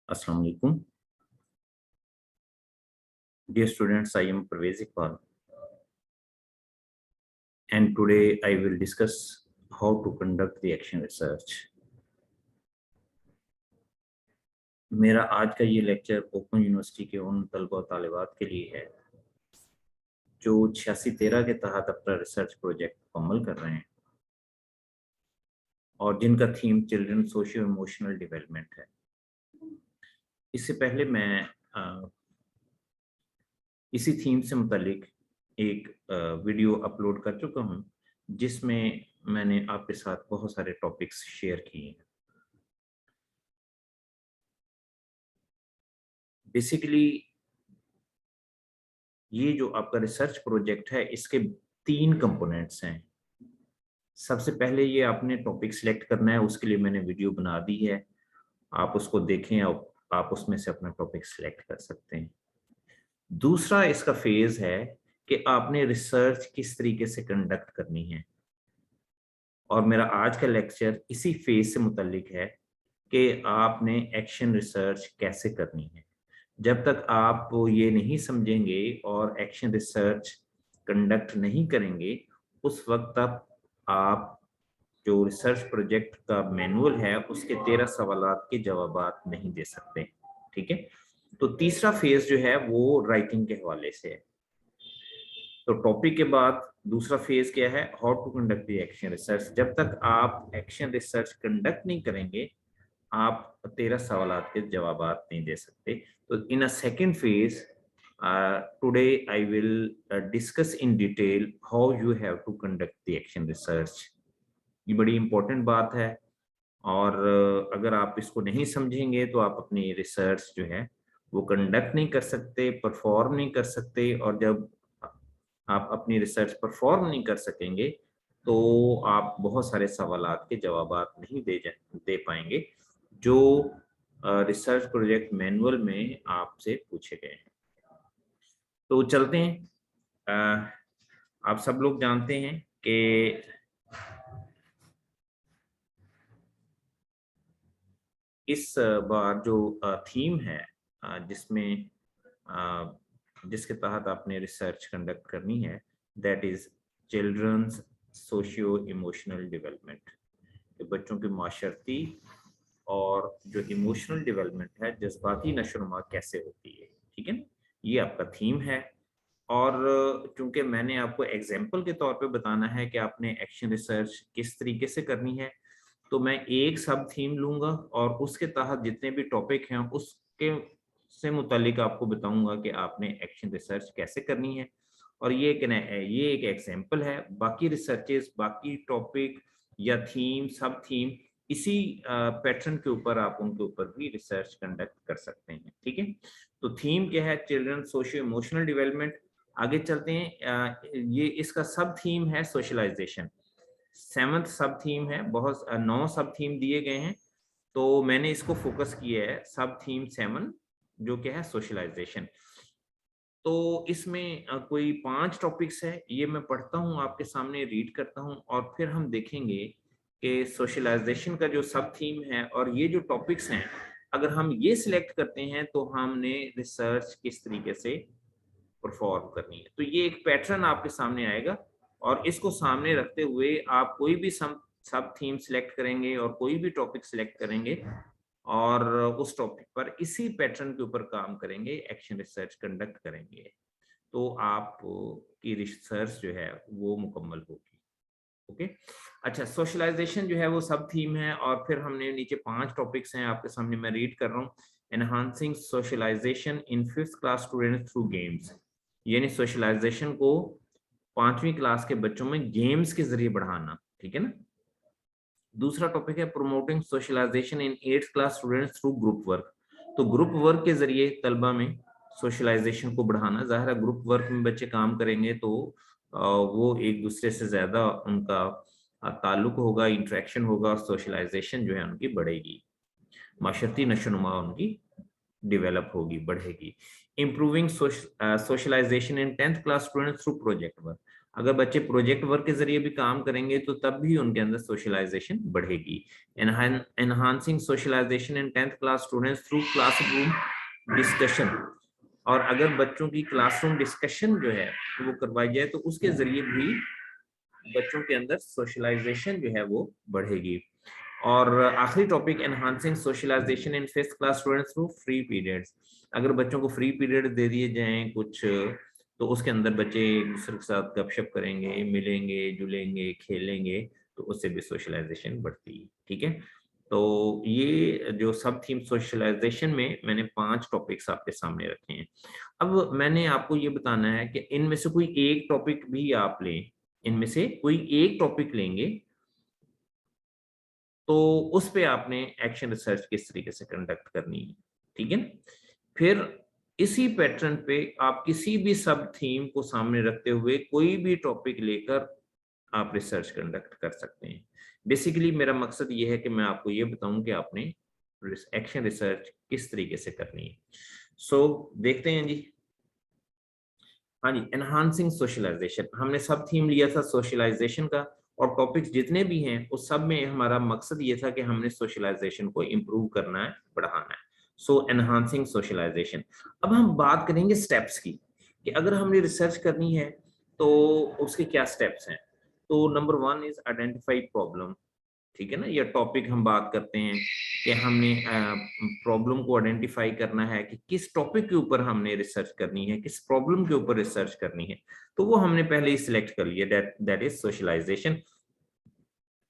Assalamu alaikum. Dear students, I am Parvez Iqbal, and today I will discuss how to conduct the action research. मेरा आज का ये lecture open university के उन तलबा और तालिबात के लिए है जो 8613 के तहत अपना रिसर्च प्रोजेक्ट मुकम्मल कर रहे हैं और जिनका theme children socio emotional development है। इससे पहले मैं इसी थीम से मुतालिक एक वीडियो अपलोड कर चुका हूं जिसमें मैंने आपके साथ बहुत सारे टॉपिक्स शेयर किए हैं। बेसिकली ये जो आपका रिसर्च प्रोजेक्ट है इसके 3 कंपोनेंट्स हैं। सबसे पहले ये आपने टॉपिक सिलेक्ट करना है, उसके लिए मैंने वीडियो बना दी है, आप उसको देखें और आप उसमें से अपना टॉपिक सिलेक्ट कर सकते हैं। दूसरा इसका फेज है कि आपने रिसर्च किस तरीके से कंडक्ट करनी है, और मेरा आज का लेक्चर इसी फेज से मुतालिक है कि आपने एक्शन रिसर्च कैसे करनी है। जब तक आप ये नहीं समझेंगे और एक्शन रिसर्च कंडक्ट नहीं करेंगे उस वक्त तक आप जो रिसर्च प्रोजेक्ट का मैनुअल है उसके 13 सवालात के जवाबात नहीं दे सकते। ठीक है, तो तीसरा फेज जो है वो राइटिंग के हवाले से है। तो टॉपिक के बाद दूसरा फेज क्या है, how to conduct the action research. जब तक आप एक्शन रिसर्च कंडक्ट नहीं करेंगे आप 13 सवालात के जवाबात नहीं दे सकते। तो in a second phase today I will discuss in detail how you have to conduct the action research. ये बड़ी इंपॉर्टेंट बात है और अगर आप इसको नहीं समझेंगे तो आप अपनी रिसर्च जो है वो कंडक्ट नहीं कर सकते, परफॉर्म नहीं कर सकते, और जब आप अपनी रिसर्च परफॉर्म नहीं कर सकेंगे तो आप बहुत सारे सवालात के जवाबात नहीं दे पाएंगे जो रिसर्च प्रोजेक्ट मैनुअल में आपसे पूछे गए हैं। तो चलते हैं। आप सब लोग जानते हैं कि इस बार जो थीम है जिसमें जिसके तहत आपने रिसर्च कंडक्ट करनी है, that is children's socio emotional development. बच्चों की माशरती और जो इमोशनल डेवलपमेंट है, जज्बाती नशोनुमा कैसे होती है। ठीक है ना, ये आपका थीम है। और चूंकि मैंने आपको एग्जाम्पल के तौर पे बताना है कि आपने एक्शन रिसर्च किस तरीके से करनी है, तो मैं एक सब थीम लूंगा और उसके तहत जितने भी टॉपिक हैं उसके से मुतालिक आपको बताऊंगा कि आपने एक्शन रिसर्च कैसे करनी है। और ये एक एग्जाम्पल है। बाकी रिसर्चेस, बाकी टॉपिक या थीम, सब थीम, इसी पैटर्न के ऊपर आप उनके ऊपर भी रिसर्च कंडक्ट कर सकते हैं। ठीक है, तो थीम क्या है, चिल्ड्रन सोशियो इमोशनल डेवलपमेंट। आगे चलते हैं। ये इसका सब थीम है सोशलाइजेशन। 7th सब थीम है। बहुत 9 सब थीम दिए गए हैं, तो मैंने इसको फोकस किया है सब थीम 7, जो क्या है सोशलाइजेशन। तो इसमें कोई 5 टॉपिक्स है, ये मैं पढ़ता हूँ आपके सामने, रीड करता हूँ, और फिर हम देखेंगे कि सोशलाइजेशन का जो सब थीम है और ये जो टॉपिक्स हैं, अगर हम ये सिलेक्ट करते हैं तो हमने रिसर्च किस तरीके से परफॉर्म करनी है। तो ये एक पैटर्न आपके सामने आएगा और इसको सामने रखते हुए आप कोई भी सब थीम सिलेक्ट करेंगे और कोई भी टॉपिक सिलेक्ट करेंगे और उस टॉपिक पर इसी पैटर्न के ऊपर काम करेंगे, एक्शन रिसर्च कंडक्ट करेंगे, तो आप की रिसर्च जो है वो मुकम्मल होगी। ओके, अच्छा, सोशलाइजेशन जो है वो सब थीम है और फिर हमने नीचे 5 टॉपिक्स हैं आपके सामने, मैं रीड कर रहा हूँ। एनहांसिंग सोशलाइजेशन इन 5th class students through games, यानी सोशलाइजेशन को 5वीं क्लास के बच्चों में गेम्स के जरिए बढ़ाना। ठीक है ना। दूसरा टॉपिक है प्रोमोटिंग सोशलाइजेशन इन 8th class students through group work. तो ग्रुप वर्क के जरिए तलबा में सोशलाइजेशन को बढ़ाना। जाहिर है ग्रुप वर्क में बच्चे काम करेंगे तो वो एक दूसरे से ज्यादा उनका ताल्लुक होगा, इंटरेक्शन होगा, सोशलाइजेशन जो है उनकी बढ़ेगी, माशरती नशोनुमा उनकी डेवलप होगी, बढ़ेगी। इम्प्रूविंग सोशलाइजेशन इन 10th class students through project work. अगर बच्चे प्रोजेक्ट वर्क के जरिए भी काम करेंगे तो तब भी उनके अंदर सोशलाइजेशन बढ़ेगी। एनहांसिंग सोशलाइजेशन इन 10th class students through classroom discussion, और अगर बच्चों की क्लासरूम डिस्कशन जो है वो करवाई जाए तो उसके जरिए भी बच्चों के अंदर सोशलाइजेशन जो है वो बढ़ेगी। और आखिरी टॉपिक, एनहांसिंग सोशलाइजेशन इन 5th class students through free periods. अगर बच्चों को फ्री पीरियड दे दिए जाएं कुछ, तो उसके अंदर बच्चे एक दूसरे के साथ गपशप करेंगे, मिलेंगे जुलेंगे खेलेंगे, तो उससे भी सोशलाइजेशन बढ़ती है। ठीक है, तो ये जो सब थीम सोशलाइजेशन में मैंने 5 टॉपिक्स आपके सामने रखे हैं। अब मैंने आपको ये बताना है कि इनमें से कोई एक टॉपिक भी आप लें, इनमें से कोई एक टॉपिक लेंगे तो उस पे आपने एक्शन रिसर्च किस तरीके से कंडक्ट करनी है। ठीक है, फिर इसी पैटर्न पे आप किसी भी सब थीम को सामने रखते हुए कोई भी टॉपिक लेकर आप रिसर्च कंडक्ट कर सकते हैं। बेसिकली मेरा मकसद ये है कि मैं आपको ये बताऊं कि आपने एक्शन रिसर्च किस तरीके से करनी है। देखते हैं जी। हाँ जी, एनहांसिंग सोशलाइजेशन, हमने सब थीम लिया था सोशलाइजेशन का, और टॉपिक्स जितने भी हैं उस सब में हमारा मकसद ये था कि हमने सोशलाइजेशन को इम्प्रूव करना है, बढ़ाना है। Enhancing socialization. अब हम बात करेंगे स्टेप्स की, कि अगर हमने रिसर्च करनी है तो उसके क्या स्टेप्स हैं। तो नंबर 1 इज आइडेंटिफाई प्रॉब्लम। ठीक है ना, ये टॉपिक हम बात करते हैं कि हमने प्रॉब्लम को आइडेंटिफाई करना है कि किस टॉपिक के ऊपर हमने रिसर्च करनी है, किस प्रॉब्लम के ऊपर रिसर्च करनी है, तो वो हमने पहले ही सिलेक्ट कर लिया, दैट इज सोशलाइजेशन।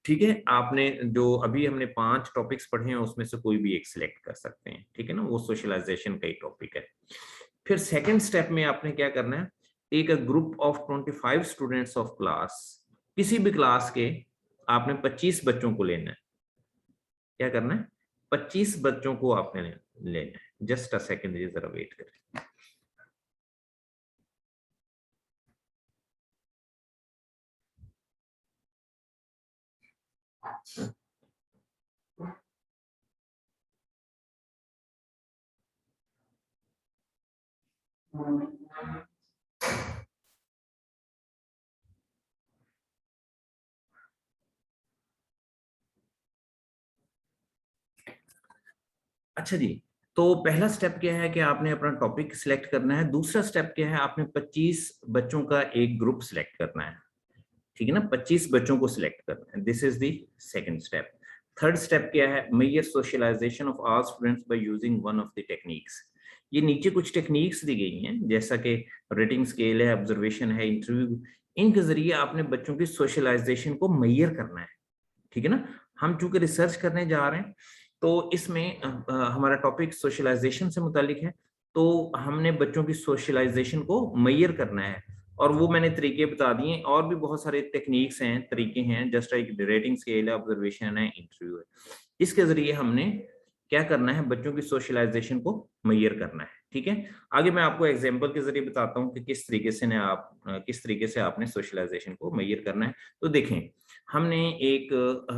ठीक है, आपने जो अभी हमने 5 टॉपिक्स पढ़े हैं उसमें से कोई भी एक सिलेक्ट कर सकते हैं। ठीक है ना, वो सोशलाइजेशन का ही टॉपिक है। फिर सेकेंड स्टेप में आपने क्या करना है, take a group of 25 students of class, किसी भी क्लास के आपने 25 बच्चों को लेना है। क्या करना है, 25 बच्चों को आपने लेना है। जस्ट अ सेकेंड, जरा वेट करें। अच्छा जी, तो पहला स्टेप क्या है कि आपने अपना टॉपिक सिलेक्ट करना है। दूसरा स्टेप क्या है, आपने 25 बच्चों का एक ग्रुप सिलेक्ट करना है। ठीक है ना, 25 बच्चों को सिलेक्ट करना है। This is the second step. Third step क्या है, measure socialization of all students by using one of the techniques. ये नीचे कुछ टेक्निक्स दी गई हैं, जैसा कि रेटिंग स्केल है, ऑब्जर्वेशन है, इंटरव्यू। इनके जरिए आपने बच्चों की सोशलाइजेशन को मेजर करना है। ठीक है ना, हम चूंकि रिसर्च करने जा रहे हैं तो इसमें हमारा टॉपिक सोशलाइजेशन से मुतालिक है, तो हमने बच्चों की सोशलाइजेशन को मेजर करना है। और वो मैंने तरीके बता दिए, और भी बहुत सारे टेक्निक्स हैं, तरीके हैं, जस्ट एक रेटिंग स्केल है, ऑब्जर्वेशन है, इंटरव्यू है। इसके जरिए हमने क्या करना है, बच्चों की सोशलाइजेशन को मेजर करना है। ठीक है, आगे मैं आपको एग्जांपल के जरिए बताता हूँ कि किस तरीके से आपने सोशलाइजेशन को मेजर करना है। तो देखें, हमने एक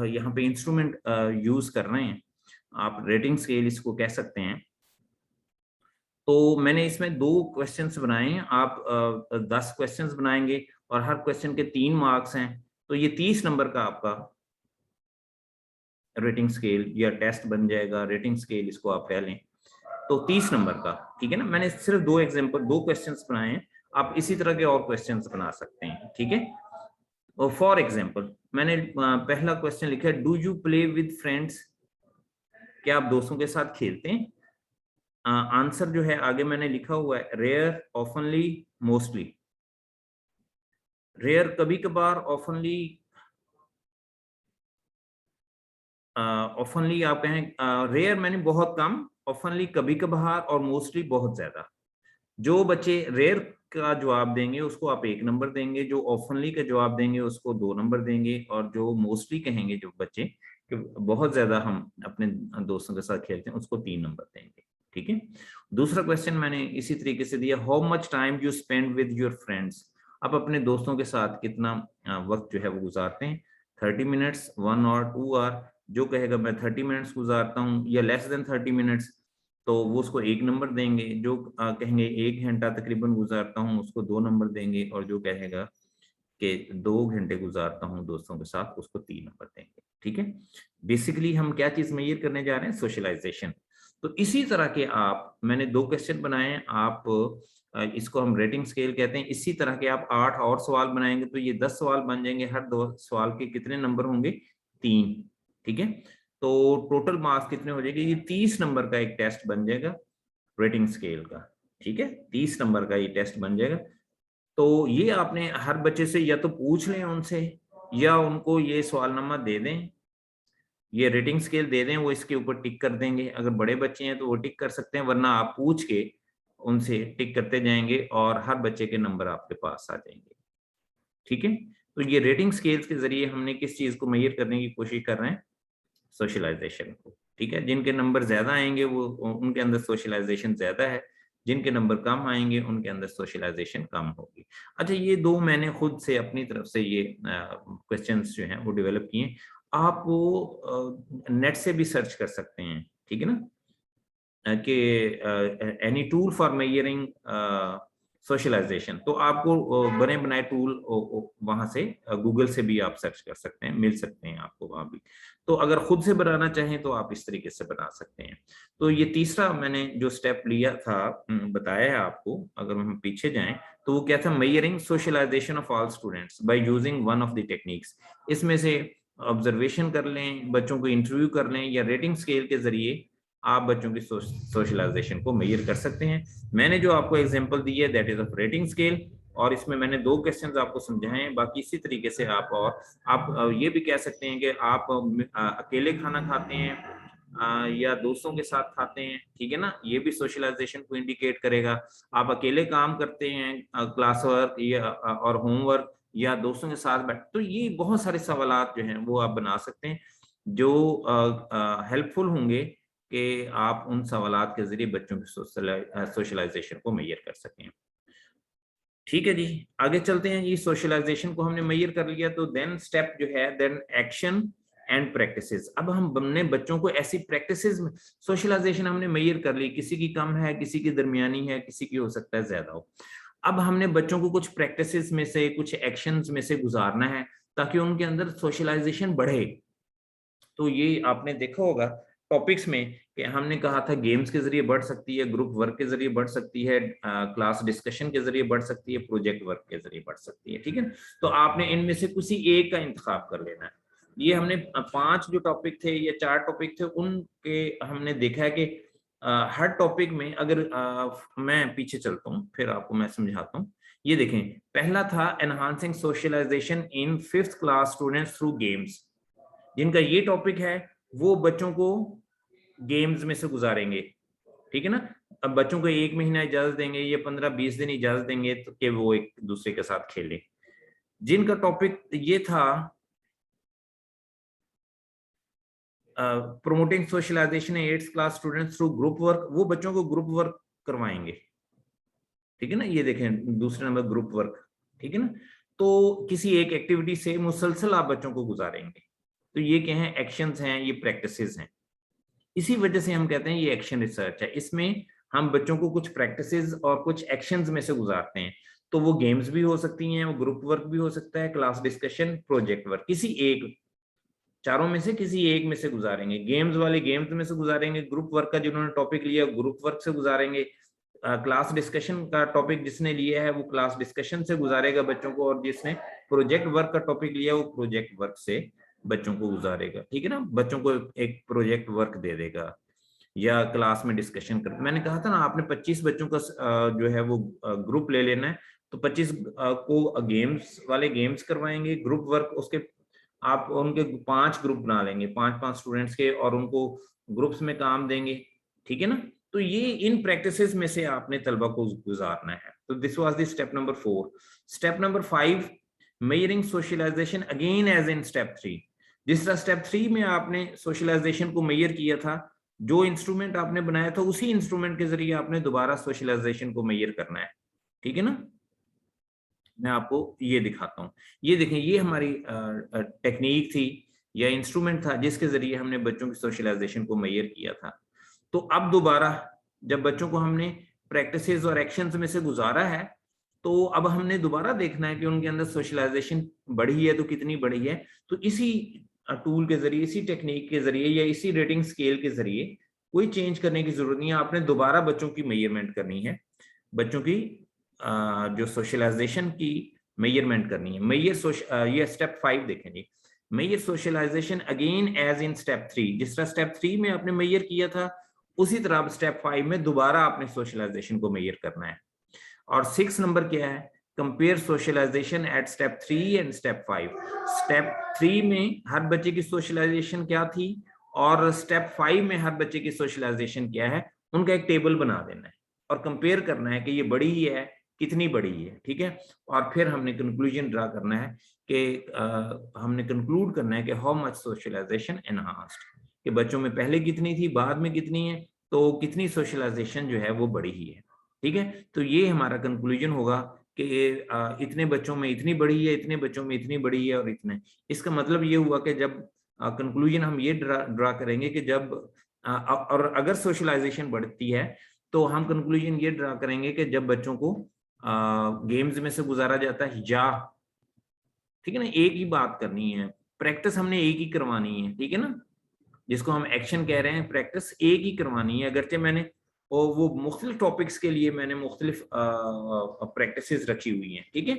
यहाँ पे इंस्ट्रूमेंट यूज कर रहे हैं, आप रेटिंग स्केल इसको कह सकते हैं। तो मैंने इसमें 2 क्वेश्चंस बनाए हैं, आप 10 क्वेश्चंस बनाएंगे और हर क्वेश्चन के 3 मार्क्स हैं, तो ये 30 नंबर का आपका रेटिंग स्केल या टेस्ट बन जाएगा। रेटिंग स्केल इसको आप कह लें, तो 30 नंबर का। ठीक है ना, मैंने सिर्फ 2 क्वेश्चंस बनाए हैं, आप इसी तरह के और क्वेश्चंस बना सकते हैं। ठीक है, और फॉर एग्जाम्पल मैंने पहला क्वेश्चन लिखा है, do you play with friends, क्या आप दोस्तों के साथ खेलते हैं। आंसर जो है आगे मैंने लिखा हुआ है, रेयर, ऑफनली, मोस्टली। रेयर कभी कभार, ऑफनली, ऑफनली आप कहें, रेयर मैंने बहुत कम, ऑफनली कभी कभार, और मोस्टली बहुत ज्यादा। जो बच्चे रेयर का जवाब देंगे उसको आप 1 नंबर देंगे, जो ऑफनली का जवाब देंगे उसको 2 नंबर देंगे, और जो मोस्टली कहेंगे जो बच्चे कि बहुत ज्यादा हम अपने दोस्तों के साथ खेलते हैं, उसको 3 नंबर देंगे। ठीक है, दूसरा क्वेश्चन मैंने इसी तरीके से दिया, how much time you spend with your friends, आप अपने दोस्तों के साथ कितना वक्त जो है वो गुजारते हैं। 30 मिनट्स, 1 और 2 आवर। जो कहेगा मैं 30 मिनट्स गुजारता हूँ या लेस देन 30 मिनट्स, तो वो उसको 1 नंबर देंगे। जो कहेंगे 1 घंटा तकरीबन गुजारता हूँ, उसको 2 नंबर देंगे। और जो कहेगा कि 2 घंटे गुजारता हूँ दोस्तों के साथ, उसको 3 नंबर देंगे। ठीक है, बेसिकली हम क्या चीज मेजर करने जा रहे हैं, सोशलाइजेशन। तो इसी तरह के आप, मैंने 2 क्वेश्चन बनाए हैं, आप इसको हम रेटिंग स्केल कहते हैं। इसी तरह के आप 8 और सवाल बनाएंगे तो ये 10 सवाल बन जाएंगे। हर 2 सवाल के कितने नंबर होंगे, 3। ठीक है, तो टोटल मार्क्स कितने हो जाएंगे, ये 30 नंबर का एक टेस्ट बन जाएगा रेटिंग स्केल का। ठीक है, 30 नंबर का ये टेस्ट बन जाएगा। तो ये आपने हर बच्चे से या तो पूछ लें उनसे, या उनको ये सवालनामा दे दें, ये रेटिंग स्केल दे दें, वो इसके ऊपर टिक कर देंगे। अगर बड़े बच्चे हैं तो वो टिक कर सकते हैं, वरना आप पूछ के उनसे टिक करते जाएंगे और हर बच्चे के नंबर आपके पास आ जाएंगे। ठीक है, तो ये रेटिंग स्केल्स के जरिए हमने किस चीज को मेजर करने की कोशिश कर रहे हैं, सोशलाइजेशन को। ठीक है, जिनके नंबर ज्यादा आएंगे वो, उनके अंदर सोशलाइजेशन ज्यादा है, जिनके नंबर कम आएंगे उनके अंदर सोशलाइजेशन कम होगी। अच्छा, ये 2 मैंने खुद से अपनी तरफ से ये क्वेश्चंस जो हैं वो डेवलप किए। आप वो नेट से भी सर्च कर सकते हैं। ठीक है ना, कि any tool for measuring socialization, तो आपको बने बनाए टूल वहां से, गूगल से भी आप सर्च कर सकते हैं, मिल सकते हैं आपको वहां भी। तो अगर खुद से बनाना चाहें तो आप इस तरीके से बना सकते हैं। तो ये तीसरा मैंने जो स्टेप लिया था, बताया है आपको। अगर हम पीछे जाएं तो वो क्या था, measuring socialization of all students by using one of the techniques. इसमें से ऑब्जर्वेशन कर लें, बच्चों को इंटरव्यू कर लें, या रेटिंग स्केल के जरिए आप बच्चों की सोशलाइजेशन को मेजर कर सकते हैं। मैंने जो आपको एग्जांपल दी है that is of rating scale, और इसमें मैंने 2 क्वेश्चंस आपको समझाए हैं। बाकी इसी तरीके से आप, और आप ये भी कह सकते हैं कि आप अकेले खाना खाते हैं या दोस्तों के साथ खाते हैं। ठीक है ना, ये भी सोशलाइजेशन को इंडिकेट करेगा। आप अकेले काम करते हैं, क्लास वर्क या और होमवर्क, या दोस्तों के साथ बैठ, तो ये बहुत सारे सवालात जो हैं वो आप बना सकते हैं, जो हेल्पफुल होंगे कि आप उन सवालात के जरिए बच्चों की सोशलाइजेशन को मेजर कर सकें। ठीक है जी, आगे चलते हैं जी। सोशलाइजेशन को हमने मेजर कर लिया, तो देन स्टेप जो है, देन एक्शन एंड प्रैक्टिसेस। अब हमने बच्चों को ऐसी प्रैक्टिसेस में, सोशलाइजेशन हमने मेजर कर ली, किसी की कम है, किसी की दरमियानी है, किसी की हो सकता है ज्यादा हो। अब हमने बच्चों को कुछ प्रैक्टिसेस में से, कुछ एक्शंस में से गुजारना है ताकि उनके अंदर सोशलाइजेशन बढ़े। तो ये आपने देखा होगा टॉपिक्स में कि हमने कहा था गेम्स के जरिए बढ़ सकती है, ग्रुप वर्क के जरिए बढ़ सकती है, क्लास डिस्कशन के जरिए बढ़ सकती है, प्रोजेक्ट वर्क के जरिए बढ़ सकती है। ठीक है, तो आपने इनमें से किसी एक का इंतखाब कर लेना है। ये हमने 5 जो टॉपिक थे या 4 टॉपिक थे, उनके हमने देखा है कि हर टॉपिक में, अगर मैं पीछे चलता हूँ फिर आपको मैं समझाता हूँ। ये देखें, पहला था एनहांसिंग सोशलाइजेशन इन 5th class students through games. जिनका ये टॉपिक है वो बच्चों को गेम्स में से गुजारेंगे। ठीक है ना, अब बच्चों को 1 महीना इजाजत देंगे, ये 15-20 दिन इजाजत देंगे तो कि वो एक दूसरे के साथ खेलें। जिनका टॉपिक ये था promoting socialization 8th class students through group work, वो बच्चों को ग्रुप वर्क करवाएंगे। ठीक है ना, ये देखें दूसरे नंबर ग्रुप वर्क। ठीक है ना, तो किसी एक एक्टिविटी से मुसलसल आप बच्चों को गुजारेंगे। तो ये क्या है, एक्शंस हैं, ये प्रैक्टिसेस हैं। इसी वजह से हम कहते हैं ये एक्शन रिसर्च है। इसमें हम बच्चों को कुछ प्रैक्टिसेस और कुछ एक्शंस में से गुजारते हैं। तो वो गेम्स भी हो सकती हैं, वो ग्रुप वर्क भी हो सकता है, क्लास डिस्कशन, प्रोजेक्ट वर्क, किसी एक, चारों में से किसी एक में से गुजारेंगे। गेम्स वाले गेम्स में से गुजारेंगे, ग्रुप वर्क का जिन्होंने टॉपिक लिया ग्रुप वर्क से गुजारेंगे, क्लास डिस्कशन का टॉपिक जिसने लिया है वो क्लास डिस्कशन से गुजारेगा बच्चों को, और जिसने प्रोजेक्ट वर्क का टॉपिक लिया वो प्रोजेक्ट वर्क से बच्चों को गुजारेगा। ठीक है ना, बच्चों को एक प्रोजेक्ट वर्क दे देगा या क्लास में डिस्कशन कर। मैंने कहा था ना, आपने 25 बच्चों का जो है वो ग्रुप ले लेना है, तो 25 को गेम्स वाले गेम्स करवाएंगे, ग्रुप वर्क उसके आप उनके 5 ग्रुप बना लेंगे, 5-5 स्टूडेंट्स के, और उनको ग्रुप्स में काम देंगे। ठीक है ना, तो ये इन प्रैक्टिसेस में से आपने तलबा को गुजारना है। तो this was the step number 4। Step number 5, measuring socialization again as in step 3। जिस तरह स्टेप 3 में आपने सोशलाइजेशन को मेजर किया था, जो इंस्ट्रूमेंट आपने बनाया था उसी इंस्ट्रूमेंट के जरिए आपने दोबारा सोशलाइजेशन को मेजर करना है। ठीक है ना, मैं आपको ये दिखाता हूँ। ये देखें, ये हमारी टेक्निक थी या इंस्ट्रूमेंट था जिसके जरिए हमने बच्चों की सोशलाइजेशन को मेजर किया था। तो अब दोबारा जब बच्चों को हमने प्रैक्टिसेस और एक्शंस में से गुजारा है, तो अब हमने दोबारा देखना है कि उनके अंदर सोशलाइजेशन बढ़ी है तो कितनी बढ़ी है। तो इसी टूल के जरिए, इसी टेक्निक के जरिए या इसी रेटिंग स्केल के जरिए कोई चेंज करने की जरूरत नहीं है, आपने दोबारा बच्चों की मेजरमेंट करनी है, बच्चों की जो सोशलाइजेशन की मेजरमेंट करनी है। ये स्टेप 5 देखें जी, major socialisation again as in step 3। जिस तरह स्टेप 3 में आपने मेजर किया था, उसी तरह अब स्टेप 5 में दोबारा आपने सोशलाइजेशन को मेजर करना है। और 6 नंबर क्या है, compare socialization at step 3 and step 5। Step 3 में हर बच्चे की सोशलाइजेशन क्या थी और स्टेप 5 में हर बच्चे की सोशलाइजेशन क्या है, उनका एक टेबल बना देना है और कंपेयर करना है कि ये बड़ी ही है, कितनी बड़ी है, ठीक है। और फिर हमने कंक्लूजन ड्रा करना है कि हमने कंक्लूड करना है कि हाउ मच सोशलाइजेशन एनहांस्ड, कि बच्चों में पहले कितनी थी, बाद में कितनी है, तो कितनी सोशलाइजेशन जो है वो बड़ी ही है, ठीक है। तो ये हमारा कंक्लूजन होगा कि इतने बच्चों में इतनी बड़ी है, इतने बच्चों में इतनी बड़ी है और इतने। इसका मतलब ये हुआ कि जब कंक्लूजन हम ये ड्रा करेंगे कि जब और अगर सोशलाइजेशन बढ़ती है तो हम कंक्लूजन ये ड्रा करेंगे कि जब बच्चों को गेम्स में से गुजारा जाता है, या ठीक है ना, एक ही बात करनी है, प्रैक्टिस हमने एक ही करवानी है, ठीक है ना, जिसको हम एक्शन कह रहे हैं, प्रैक्टिस एक ही करवानी है। अगरचे मैंने वो मुख्तलिफ टॉपिक्स के लिए मैंने मुख्तलिफ प्रैक्टिसेस रखी हुई हैं, ठीक है।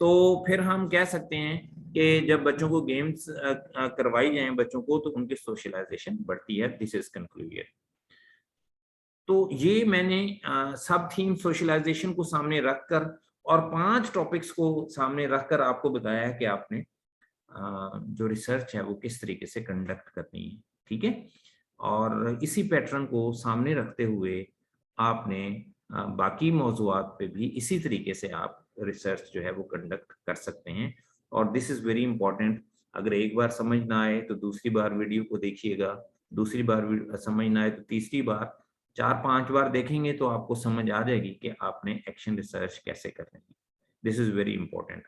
तो फिर हम कह सकते हैं कि जब बच्चों को गेम्स करवाई जाएं बच्चों को, तो उनकी सोशलाइजेशन बढ़ती है। This is conclusion. तो ये मैंने सब थीम सोशलाइजेशन को सामने रखकर और 5 टॉपिक्स को सामने रखकर आपको बताया है कि आपने जो रिसर्च है वो किस तरीके से कंडक्ट करनी है, ठीक है। और इसी पैटर्न को सामने रखते हुए आपने बाकी मौज़ूआत पे भी इसी तरीके से आप रिसर्च जो है वो कंडक्ट कर सकते हैं। और दिस इज़ वेरी इंपॉर्टेंट, अगर एक बार समझ ना आए तो दूसरी बार वीडियो को देखिएगा, दूसरी बार समझ ना आए तो तीसरी बार, 4-5 बार देखेंगे तो आपको समझ आ जाएगी कि आपने एक्शन रिसर्च कैसे करनी है। This is very important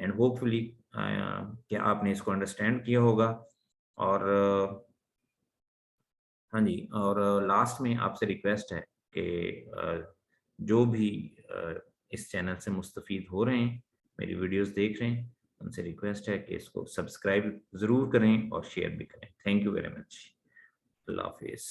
and hopefully क्या आपने इसको अंडरस्टैंड किया होगा। और हाँ जी, और लास्ट में आपसे रिक्वेस्ट है कि जो भी इस चैनल से मुस्तफ़ीद हो रहे हैं, मेरी वीडियोस देख रहे हैं, उनसे रिक्वेस्ट है कि इसको सब्सक्राइब ज़रूर करें और शेयर भी करें। Thank you very much. अल्लाह हाफिज़।